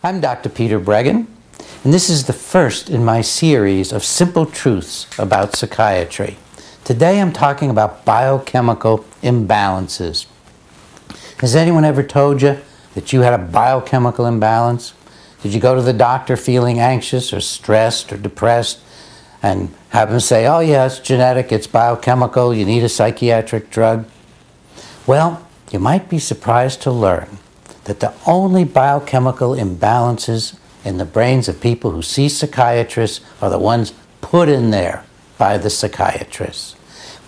I'm Dr. Peter Breggin, and this is the first in my series of simple truths about psychiatry. Today I'm talking about biochemical imbalances. Has anyone ever told you that you had a biochemical imbalance? Did you go to the doctor feeling anxious or stressed or depressed and have them say, oh yeah, it's genetic, it's biochemical, you need a psychiatric drug? Well, you might be surprised to learn that the only biochemical imbalances in the brains of people who see psychiatrists are the ones put in there by the psychiatrists.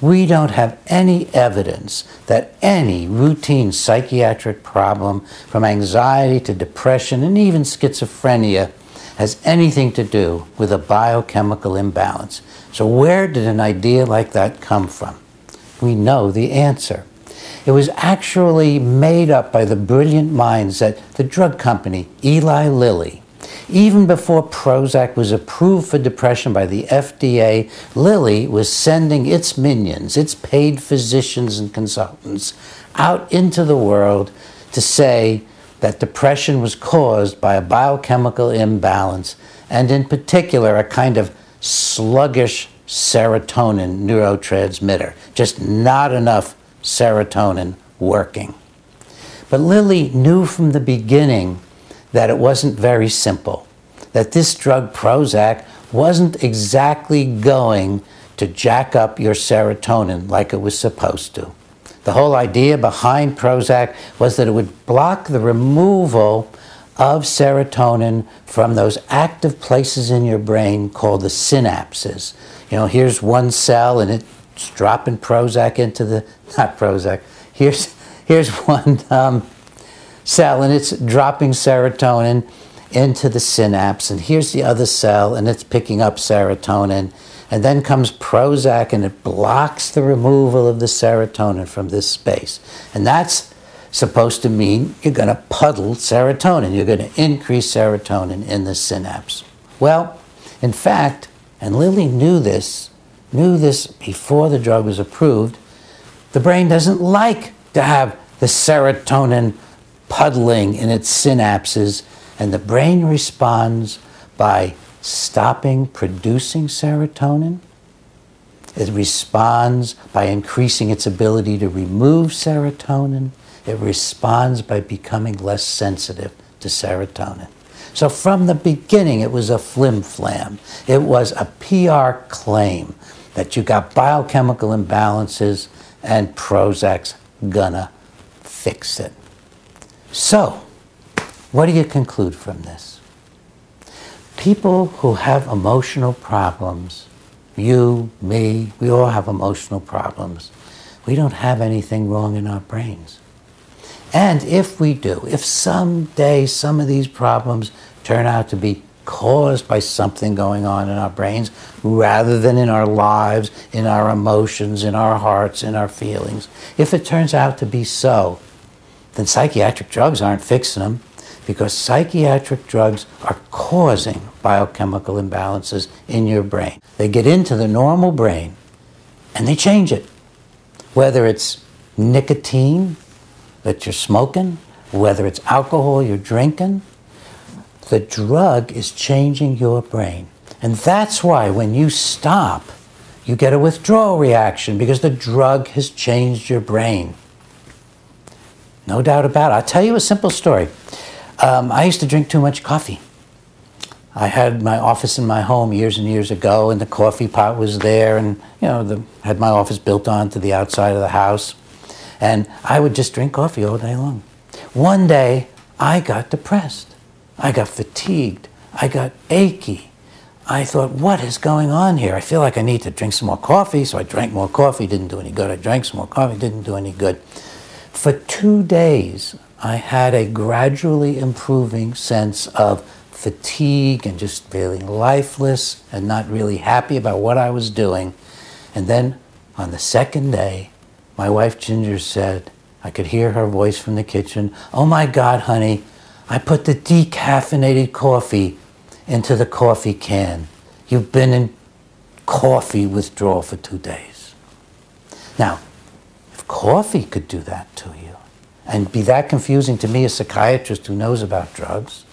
We don't have any evidence that any routine psychiatric problem, from anxiety to depression and even schizophrenia, has anything to do with a biochemical imbalance. So where did an idea like that come from? We know the answer. It was actually made up by the brilliant minds at the drug company Eli Lilly. Even before Prozac was approved for depression by the FDA, Lilly was sending its minions, its paid physicians and consultants, out into the world to say that depression was caused by a biochemical imbalance, and in particular a kind of sluggish serotonin neurotransmitter, just not enough serotonin working. But Lilly knew from the beginning that it wasn't very simple, that this drug Prozac wasn't exactly going to jack up your serotonin like it was supposed to. The whole idea behind Prozac was that it would block the removal of serotonin from those active places in your brain called the synapses. You know, here's one cell and it's dropping Prozac into the, not Prozac, here's one cell and it's dropping serotonin into the synapse, and here's the other cell and it's picking up serotonin, and then comes Prozac and it blocks the removal of the serotonin from this space. And that's supposed to mean you're going to puddle serotonin, you're going to increase serotonin in the synapse. Well, in fact, and Lilly knew this before the drug was approved, the brain doesn't like to have the serotonin puddling in its synapses, and the brain responds by stopping producing serotonin. It responds by increasing its ability to remove serotonin. It responds by becoming less sensitive to serotonin. So from the beginning, it was a flim-flam. It was a PR claim that you got biochemical imbalances and Prozac's gonna fix it. So, what do you conclude from this? People who have emotional problems, you, me, we all have emotional problems. We don't have anything wrong in our brains. And if we do, if someday some of these problems turn out to be caused by something going on in our brains rather than in our lives, in our emotions, in our hearts, in our feelings, if it turns out to be so, then psychiatric drugs aren't fixing them, because psychiatric drugs are causing biochemical imbalances in your brain. They get into the normal brain and they change it. Whether it's nicotine that you're smoking, whether it's alcohol you're drinking, the drug is changing your brain. And that's why when you stop, you get a withdrawal reaction, because the drug has changed your brain. No doubt about it. I'll tell you a simple story. I used to drink too much coffee. I had my office in my home years and years ago, and the coffee pot was there, and had my office built onto the outside of the house, and I would just drink coffee all day long. One day, I got depressed. I got fatigued. I got achy. I thought, what is going on here? I feel like I need to drink some more coffee, so I drank more coffee. Didn't do any good. I drank some more coffee. Didn't do any good. For 2 days, I had a gradually improving sense of fatigue and just feeling lifeless and not really happy about what I was doing. And then on the second day, my wife Ginger said, I could hear her voice from the kitchen, oh my God, honey, I put the decaffeinated coffee into the coffee can. You've been in coffee withdrawal for 2 days. Now, if coffee could do that to you and be that confusing to me, a psychiatrist who knows about drugs,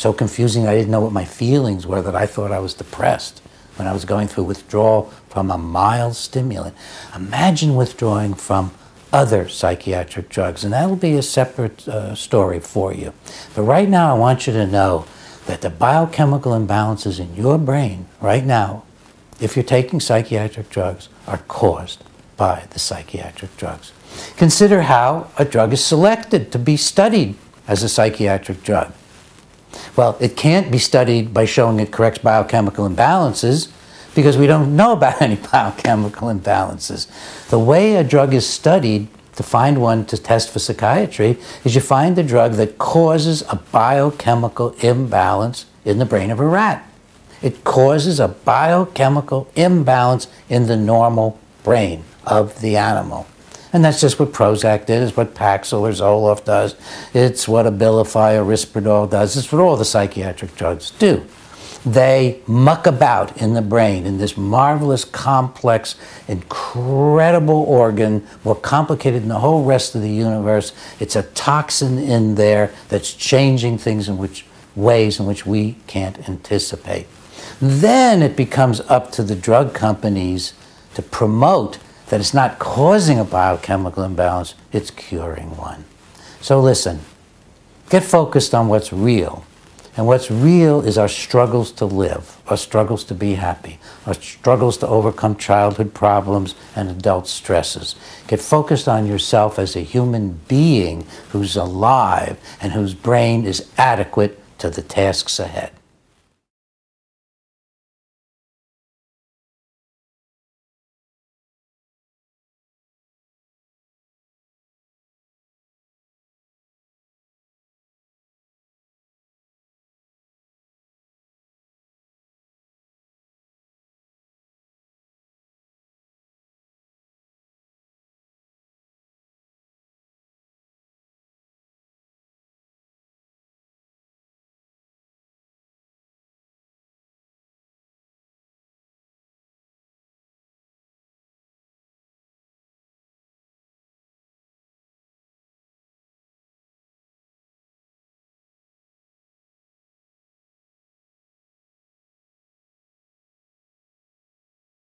So confusing I didn't know what my feelings were, that I thought I was depressed when I was going through withdrawal from a mild stimulant. Imagine withdrawing from other psychiatric drugs, and that'll be a separate story for you. But right now I want you to know that the biochemical imbalances in your brain right now, if you're taking psychiatric drugs, are caused by the psychiatric drugs. Consider how a drug is selected to be studied as a psychiatric drug. Well, it can't be studied by showing it corrects biochemical imbalances, because we don't know about any biochemical imbalances. The way a drug is studied to find one to test for psychiatry is you find a drug that causes a biochemical imbalance in the brain of a rat. It causes a biochemical imbalance in the normal brain of the animal. And that's just what Prozac did, it's what Paxil or Zoloft does, it's what Abilify or Risperdal does, it's what all the psychiatric drugs do. They muck about in the brain, in this marvelous, complex, incredible organ, more complicated than the whole rest of the universe. It's a toxin in there that's changing things in ways in which we can't anticipate. Then it becomes up to the drug companies to promote that it's not causing a biochemical imbalance, it's curing one. So listen, get focused on what's real. And what's real is our struggles to live, our struggles to be happy, our struggles to overcome childhood problems and adult stresses. Get focused on yourself as a human being who's alive and whose brain is adequate to the tasks ahead.